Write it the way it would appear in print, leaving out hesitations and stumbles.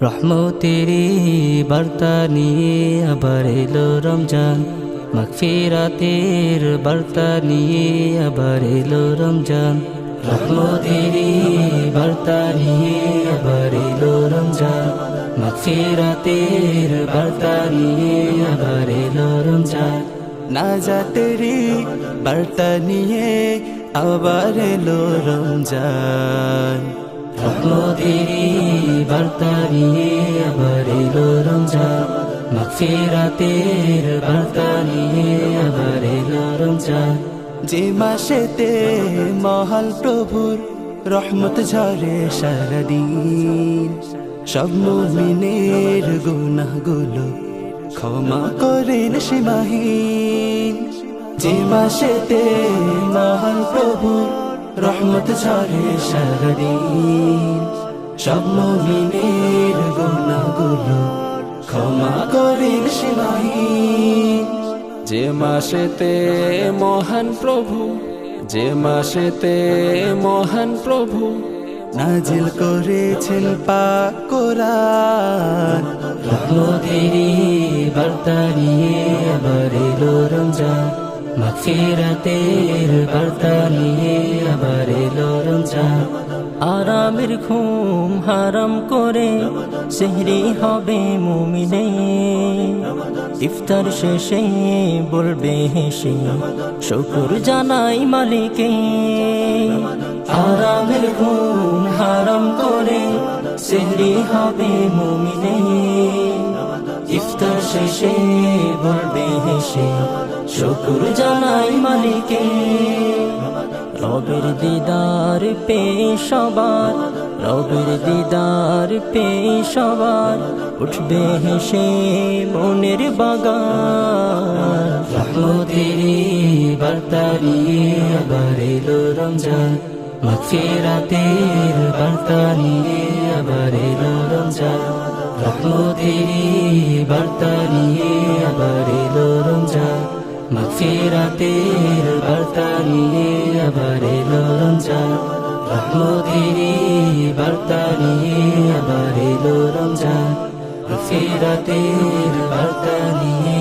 রহমতেরি বার্তা নিয়ে আবার এলো রমজান, মাগফিরাতের বার্তা নিয়ে আবার এলো রমজান। রহমতেরি বার্তা নিয়ে আবার এলো রমজান, মাগফিরাতের বার্তা নিয়ে আবার এলো রমজান। নাজাতেরি বার্তা নিয়ে আবার এলো রমজান। রহমতেরি বার্তা নিয়ে আবার এলো রমজান, মাগফিরাতের বার্তা নিয়ে আবার এলো রমজান। যে মাসেতে মহান প্রভুর রহমত ঝরে সারাদিন, সব মুমিনের গুনাহগুলো ক্ষমা করেন সীমাহীন। যে মাসেতে মহান প্রভুর রহমত ঝরে সারাদিন, সব মুমিনের গুনাহগুলো ক্ষমা করেন সীমাহীন। যে মাসেতে মহান প্রভু, যে মাসেতে মহান প্রভু নাজিল করেছেন পাক কোরআন। রহমতেরি বার্তা নিয়ে আবার এলো রমজান, মাগফিরাতের বার্তা নিয়ে আবার এলো রমজান। আরামের ঘুম হারাম করে সেহরি হবে মুমিনে, ইফতার শেষে বলবে হেসে শুকর জানাই মালিকে। আরামের ঘুম হারাম করে সেহরি হবে মুমিনে, ইফতার শেষে বলবে হেসে শুকর জানাই মালিকে। রবের দিদার পেয়ে সবার, রবের দিদার পেয়ে সবার উঠবে হেসে মনের বাগান। রহমতেরি বার্তা নিয়ে আবার এলো রমজান, মাগফিরাতের বার্তা নিয়ে আবার এলো রমজান। রহমতেরি বার্তা নিয়ে আবার এলো রমজান, মাগফিরাতের বার্তা নিয়ে আবার এলো রমজান। রহমতেরি বার্তা নিয়ে আবার এলো রমজান, মাগফিরাতের বার্তা নিয়ে